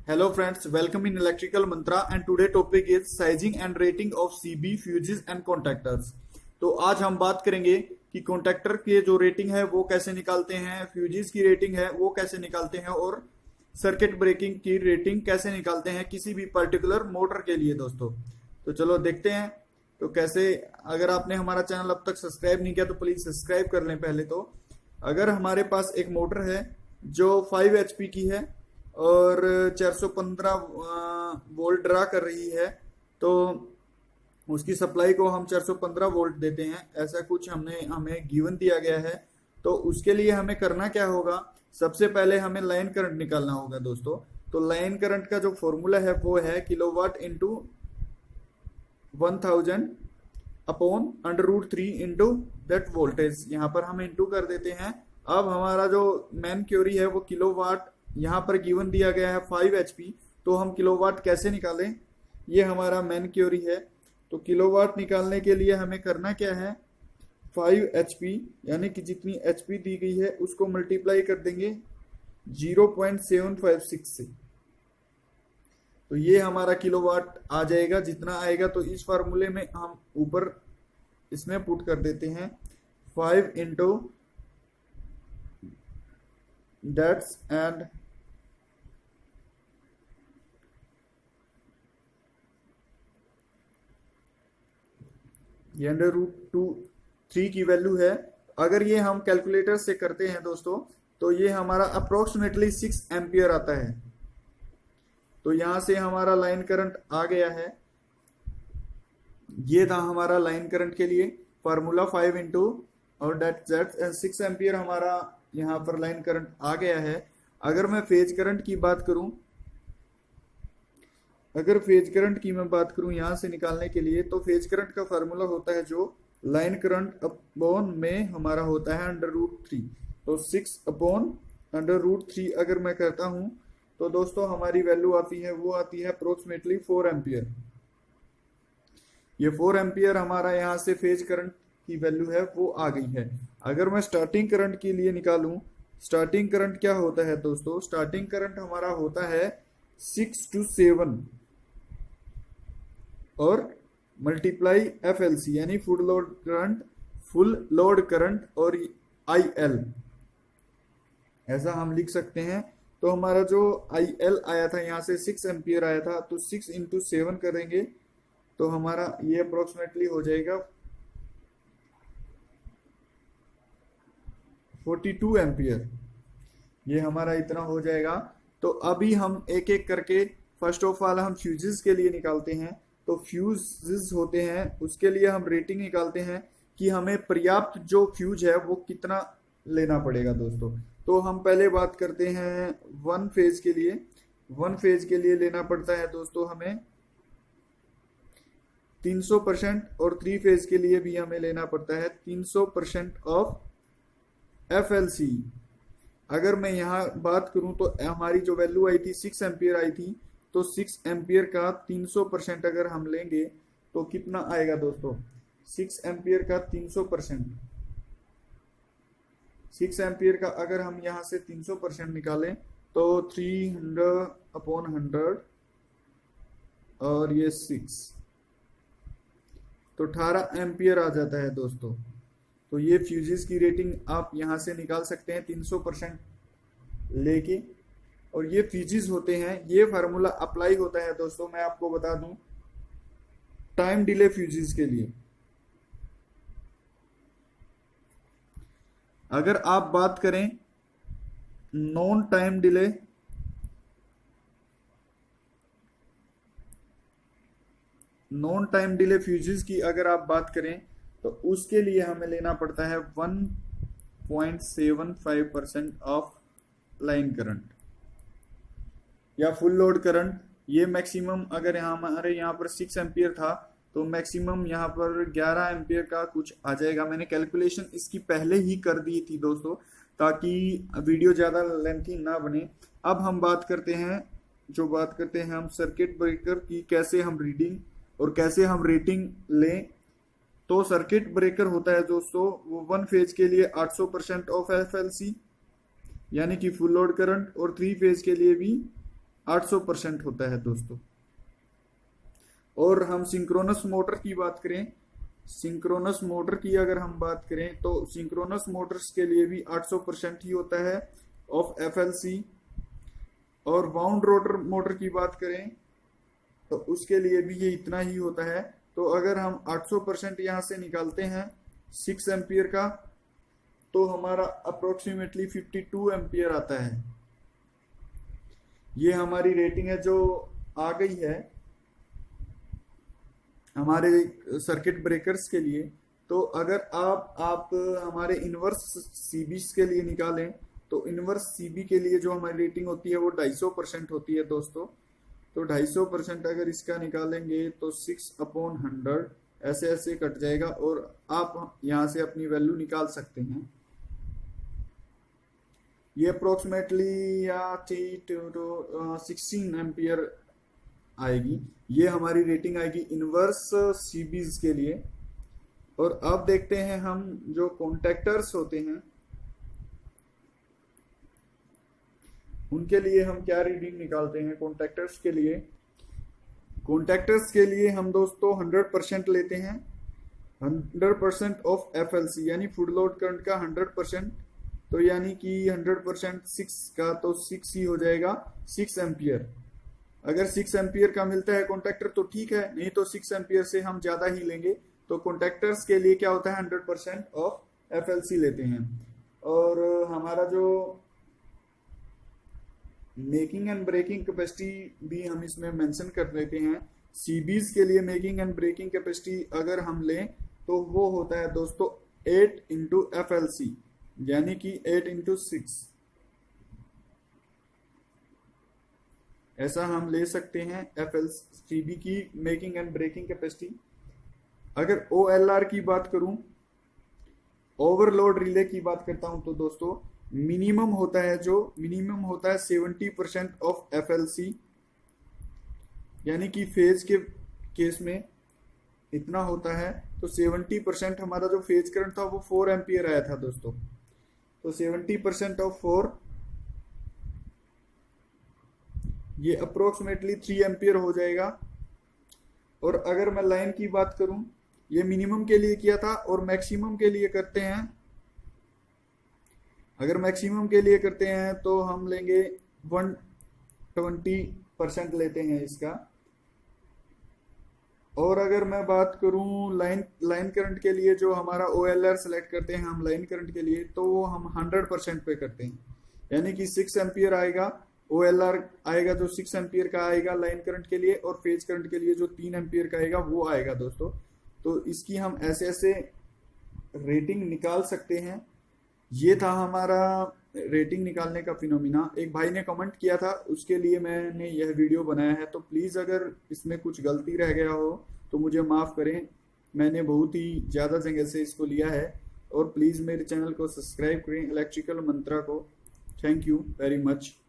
Hello friends, welcome in Electrical Mantra and today topic is sizing and rating of CB, fuses and contactors। तो आज हम बात करेंगे कि कॉन्टैक्टर के जो रेटिंग है वो कैसे निकालते हैं, फ्यूजेस की रेटिंग है वो कैसे निकालते हैं और सर्किट ब्रेकिंग की रेटिंग कैसे निकालते हैं किसी भी पर्टिकुलर मोटर के लिए दोस्तों। तो चलो देखते हैं तो कैसे। अगर आपने हमारा चैनल अब तक सब्सक्राइब नहीं किया तो प्लीज सब्सक्राइब कर लें पहले तो। अगर हमारे पास एक मोटर है जो 5 HP की है और 415 वोल्ट ड्रा कर रही है, तो उसकी सप्लाई को हम 415 वोल्ट देते हैं, ऐसा कुछ हमें गिवन दिया गया है। तो उसके लिए हमें करना क्या होगा, सबसे पहले हमें लाइन करंट निकालना होगा दोस्तों। तो लाइन करंट का जो फॉर्मूला है वो है kilowatt into 1000 upon √3 into that voltage. यहाँ पर हम इंटू कर देते हैं। अब हमारा जो मेन क्यूरी है वो किलोवाट यहाँ पर गिवन दिया गया है 5 HP, तो हम किलोवाट कैसे निकालें, ये हमारा मेन क्यूरी है। तो किलोवाट निकालने के लिए हमें करना क्या है, 5 HP यानी कि जितनी HP दी गई है उसको मल्टीप्लाई कर देंगे 0.756 से, तो ये हमारा किलोवाट आ जाएगा। जितना आएगा तो इस फार्मूले में हम ऊपर इसमें पुट कर देते हैं 5 इंटू डेट्स एंड ये √3 की वैल्यू है। अगर ये हम कैलकुलेटर से करते हैं दोस्तों तो ये हमारा अप्रोक्सीमेटली 6 एम्पियर आता है। तो यहां से हमारा लाइन करंट आ गया है। ये था हमारा लाइन करंट के लिए फार्मूला 5 इंटू और डेट 6 एम्पियर हमारा यहाँ पर लाइन करंट आ गया है। अगर मैं फेज करंट की बात करूं, अगर फेज करंट की मैं बात करूं यहां से निकालने के लिए, तो फेज करंट का फार्मूला होता है जो लाइन करंट अपॉन में हमारा होता है √3। तो 6 अपॉन √3 अगर मैं करता हूं तो दोस्तों हमारी वैल्यू आती है, वो आती है अप्रोक्सीमेटली 4 एम्पियर। ये 4 एम्पियर हमारा यहाँ से फेज करंट की वैल्यू है वो आ गई है। अगर मैं स्टार्टिंग करंट के लिए निकालूं, स्टार्टिंग करंट क्या होता है दोस्तों, स्टार्टिंग करंट हमारा होता है 6 to 7 और मल्टीप्लाई FLC यानी फुल लोड करंट और IL, ऐसा हम लिख सकते हैं। तो हमारा जो IL आया था यहाँ से 6 एम्पियर आया था, तो 6 इंटू 7 करेंगे तो हमारा ये अप्रोक्सीमेटली हो जाएगा 42 एम्पियर। ये हमारा इतना हो जाएगा। तो अभी हम एक एक करके फर्स्ट ऑफ ऑल हम फ्यूजेस के लिए निकालते हैं। तो फ्यूजेस होते हैं उसके लिए हम रेटिंग निकालते हैं कि हमें पर्याप्त जो फ्यूज है वो कितना लेना पड़ेगा दोस्तों। तो हम पहले बात करते हैं वन फेज के लिए। वन फेज के लिए लेना पड़ता है दोस्तों हमें 300% और 3 फेज के लिए भी हमें लेना पड़ता है 300% ऑफ FLC। अगर मैं यहाँ बात करूं तो हमारी जो वैल्यू आई थी 6 एम्पियर आई थी, तो 6 एम्पियर का 300% अगर हम लेंगे तो कितना आएगा दोस्तों, 6 एम्पियर का 300%, 6 एम्पियर का अगर हम यहाँ से 300% निकालें तो 300/100 और ये 6, तो 18 एम्पियर आ जाता है दोस्तों। तो ये फ्यूजेस की रेटिंग आप यहाँ से निकाल सकते हैं 300% लेके। और ये फ्यूजेस होते हैं, ये फार्मूला अप्लाई होता है दोस्तों, मैं आपको बता दूं टाइम डिले फ्यूजेस के लिए। अगर आप बात करें नॉन टाइम डिले फ्यूजेस की अगर आप बात करें तो उसके लिए हमें लेना पड़ता है 1.75% ऑफ लाइन करंट या फुल लोड करंट। ये मैक्सिमम अगर हमारे यहाँ पर 6 एम्पियर था तो मैक्सिमम यहाँ पर 11 एम्पियर का कुछ आ जाएगा। मैंने कैलकुलेशन इसकी पहले ही कर दी थी दोस्तों ताकि वीडियो ज़्यादा लेंथी ना बने। अब हम बात करते हैं हम सर्किट ब्रेकर की, कैसे हम रीडिंग और कैसे हम रेटिंग लें। तो सर्किट ब्रेकर होता है दोस्तों वो 1 फेज के लिए 800% ऑफ FLC यानी कि फुल लोड करंट, और 3 फेज के लिए भी 800% होता है दोस्तों। और हम सिंक्रोनस मोटर की बात करें, सिंक्रोनस मोटर की अगर हम बात करें तो सिंक्रोनस मोटर्स के लिए भी 800% ही होता है ऑफ FLC। और वाउंड रोटर मोटर की बात करें तो उसके लिए भी ये इतना ही होता है। तो अगर हम 800% यहाँ से निकालते हैं 6 एम्पियर का, तो हमारा अप्रोक्सीमेटली 52 एम्पियर आता है। ये हमारी रेटिंग है जो आ गई है हमारे सर्किट ब्रेकर्स के लिए। तो अगर आप हमारे इनवर्स सीबीस के लिए निकालें तो इनवर्स सीबी के लिए जो हमारी रेटिंग होती है वो 250% होती है दोस्तों। तो 250% अगर इसका निकालेंगे तो 6/100 ऐसे ऐसे कट जाएगा और आप यहाँ से अपनी वैल्यू निकाल सकते हैं। ये अप्रोक्सीमेटली 16 एम्पियर आएगी। ये हमारी रेटिंग आएगी इनवर्स सीबीज के लिए। और अब देखते हैं हम जो कॉन्टैक्टर्स होते हैं उनके लिए हम क्या रीडिंग निकालते हैं। कॉन्टैक्टर्स के लिए हम दोस्तों 100% लेते हैं, 100% ऑफ FLC यानी फुल लोड करंट का 100%। तो यानी कि 100% 6 का तो 6 ही हो जाएगा, 6 एम्पियर। अगर 6 एम्पियर का मिलता है कॉन्टैक्टर तो ठीक है, नहीं तो 6 एम्पियर से हम ज्यादा ही लेंगे। तो कॉन्टैक्टर्स के लिए क्या होता है 100% ऑफ FLC लेते हैं। और हमारा जो मेकिंग एंड ब्रेकिंग कैपेसिटी भी हम इसमें मेंशन कर देते हैं। सीबीज के लिए मेकिंग एंड ब्रेकिंग कैपेसिटी अगर हम लें तो वो होता है दोस्तों 8 इंटू FLC यानी कि 8 इंटू 6 ऐसा हम ले सकते हैं FLCB की मेकिंग एंड ब्रेकिंग कैपेसिटी। अगर OLR की बात करूं, ओवरलोड रिले की बात करता हूं तो दोस्तों मिनिमम होता है 70% ऑफ FLC यानी कि फेज के केस में इतना होता है। तो 70% हमारा जो फेज करंट था वो 4 एम्पियर आया था दोस्तों। तो 70% ऑफ 4 ये अप्रोक्सीमेटली 3 एम्पियर हो जाएगा। और अगर मैं लाइन की बात करूं, ये मिनिमम के लिए किया था और मैक्सिमम के लिए करते हैं। अगर मैक्सिमम के लिए करते हैं तो हम लेंगे 120% लेते हैं इसका। और अगर मैं बात करूं लाइन करंट के लिए जो हमारा OLR सेलेक्ट करते हैं हम लाइन करंट के लिए, तो वो हम 100% पे करते हैं यानी कि 6 एम्पियर आएगा। OLR आएगा जो 6 एम्पियर का आएगा लाइन करंट के लिए, और फेज करंट के लिए जो 3 एम्पियर का आएगा वो आएगा दोस्तों। तो इसकी हम ऐसे ऐसे रेटिंग निकाल सकते हैं। ये था हमारा रेटिंग निकालने का फिनोमिना। एक भाई ने कमेंट किया था, उसके लिए मैंने यह वीडियो बनाया है। तो प्लीज़ अगर इसमें कुछ गलती रह गया हो तो मुझे माफ़ करें, मैंने बहुत ही ज़्यादा जगह से इसको लिया है। और प्लीज़ मेरे चैनल को सब्सक्राइब करें इलेक्ट्रिकल मंत्रा को। Thank you very much.